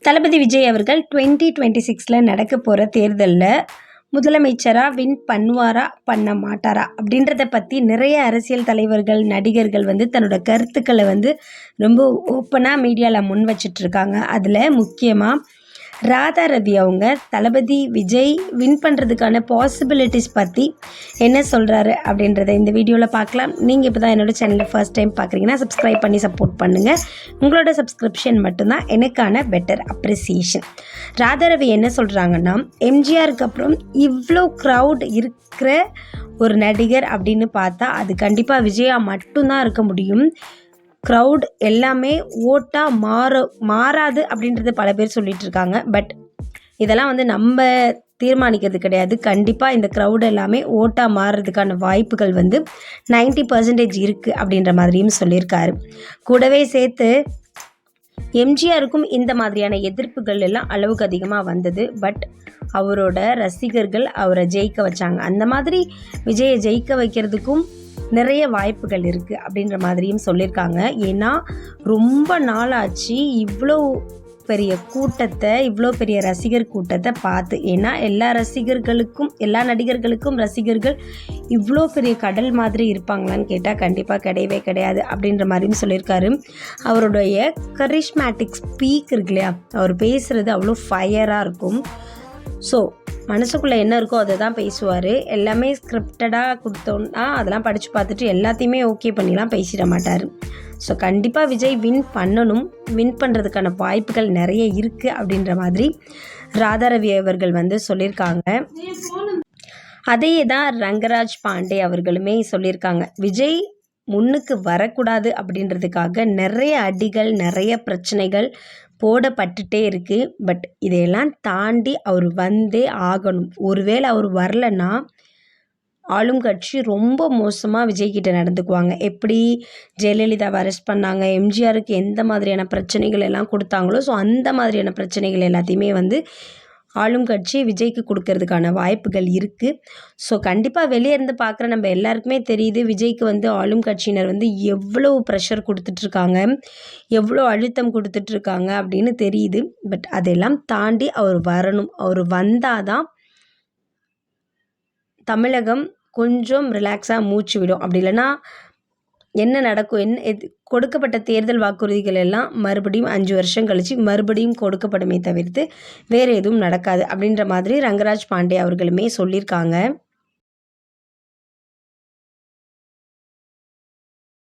தளபதி விஜய் அவர்கள் 2026 நடக்க போகிற தேர்தலில் முதலமைச்சராக வின் பண்ணுவாரா பண்ண மாட்டாரா அப்படின்றத பற்றி நிறைய அரசியல் தலைவர்கள் நடிகர்கள் தன்னோட கருத்துக்களை ரொம்ப ஓப்பனாக மீடியாவில் முன் வச்சிட்ருக்காங்க. அதில் முக்கியமாக ராதா ரவி அவங்க தளபதி விஜய் வின் பண்ணுறதுக்கான பாசிபிலிட்டிஸ் பற்றி என்ன சொல்கிறாரு அப்படின்றத இந்த வீடியோவில் பார்க்கலாம். நீங்கள் இப்போ தான் என்னோடய சேனலில் ஃபர்ஸ்ட் டைம் பார்க்குறீங்கன்னா சப்ஸ்கிரைப் பண்ணி சப்போர்ட் பண்ணுங்கள். உங்களோட சப்ஸ்கிரிப்ஷன் மட்டும்தான் எனக்கான பெட்டர் அப்ரிசியேஷன். ராதா ரவி என்ன சொல்கிறாங்கன்னா, எம்ஜிஆருக்கு அப்புறம் இவ்வளோ க்ரௌட் இருக்கிற ஒரு நடிகர் அப்படின்னு பார்த்தா அது கண்டிப்பாக விஜயா மட்டும்தான் இருக்க முடியும். க்ரௌட் எல்லாமே ஓட்டாக மாறாது அப்படின்றது பல பேர் சொல்லிகிட்டு இருக்காங்க. பட் இதெல்லாம் நம்ம தீர்மானிக்கிறது கிடையாது. கண்டிப்பாக இந்த க்ரௌட் எல்லாமே ஓட்டாக மாறுறதுக்கான வாய்ப்புகள் 90% இருக்குது அப்படின்ற மாதிரியும் சொல்லியிருக்காரு. கூடவே சேர்த்து எம்ஜிஆருக்கும் இந்த மாதிரியான எதிர்ப்புகள் எல்லாம் அளவுக்கு அதிகமாக வந்தது. பட் அவரோட ரசிகர்கள் அவரை ஜெயிக்க வச்சாங்க. அந்த மாதிரி விஜயை ஜெயிக்க வைக்கிறதுக்கும் நிறைய வாய்ப்புகள் இருக்குது அப்படின்ற மாதிரியும் சொல்லியிருக்காங்க. ஏன்னா ரொம்ப நாளாச்சு இவ்வளோ பெரிய கூட்டத்தை, இவ்வளோ பெரிய ரசிகர் கூட்டத்தை பார்த்து. ஏன்னா எல்லா நடிகர்களுக்கும் ரசிகர்கள் இவ்வளோ பெரிய கடல் மாதிரி இருப்பாங்களான்னு கேட்டால் கண்டிப்பாக கிடையவே கிடையாது அப்படின்ற மாதிரியும் சொல்லியிருக்காரு. அவருடைய கரிஷ்மேட்டிக் ஸ்பீக் இருக்கு இல்லையா, அவர் பேசுகிறது அவ்வளோ ஃபயராக இருக்கும். ஸோ மனசுக்குள்ளே என்ன இருக்கோ அதை தான் பேசுவார். எல்லாமே ஸ்கிரிப்டடாக கொடுத்தோன்னா அதெல்லாம் படித்து பார்த்துட்டு எல்லாத்தையுமே ஓகே பண்ணிலாம் பேசிட மாட்டார். ஸோ கண்டிப்பாக விஜய் வின் பண்ணணும். வின் பண்ணுறதுக்கான வாய்ப்புகள் நிறைய இருக்குது அப்படின்ற மாதிரி ராதா ரவி அவர்கள் சொல்லியிருக்காங்க. அதையே தான் ரங்கராஜ் பாண்டே அவர்களுமே சொல்லியிருக்காங்க. விஜய் முன்னுக்கு வரக்கூடாது அப்படின்றதுக்காக நிறைய அடிகள், நிறைய பிரச்சனைகள் போடப்பட்டுட்டே இருக்குது. பட் இதையெல்லாம் தாண்டி அவர் வந்தே ஆகணும். ஒருவேளை அவர் வரலன்னா ஆளும் கட்சி ரொம்ப மோசமாக விஜய்கிட்ட நடந்துக்குவாங்க. எப்படி ஜெயலலிதாவை அரெஸ்ட் பண்ணாங்க, எம்ஜிஆருக்கு எந்த மாதிரியான பிரச்சனைகள் எல்லாம் கொடுத்தாங்களோ, ஸோ அந்த மாதிரியான பிரச்சனைகள் எல்லாத்தையுமே ஆளும் கட்சி விஜய்க்கு கொடுக்கறதுக்கான வாய்ப்புகள் இருக்குது. ஸோ கண்டிப்பாக வெளியே இருந்து பார்க்குற நம்ம எல்லாருக்குமே தெரியுது விஜய்க்கு ஆளும் கட்சியினர் எவ்வளோ ப்ரெஷர் கொடுத்துட்ருக்காங்க, எவ்வளோ அழுத்தம் கொடுத்துட்ருக்காங்க அப்படின்னு தெரியுது. பட் அதெல்லாம் தாண்டி அவர் வரணும். அவர் வந்தால் தான் தமிழகம் கொஞ்சம் ரிலாக்ஸாக மூச்சு விடும். அப்படி இல்லைன்னா என்ன நடக்கும், கொடுக்கப்பட்ட தேர்தல் வாக்குறுதிகள் எல்லாம் மறுபடியும் 5 வருஷம் கழித்து மறுபடியும் கொடுக்கப்படுமே தவிர்த்து வேறு எதுவும் நடக்காது அப்படின்ற மாதிரி ரங்கராஜ் பாண்டே அவர்களுமே சொல்லியிருக்காங்க.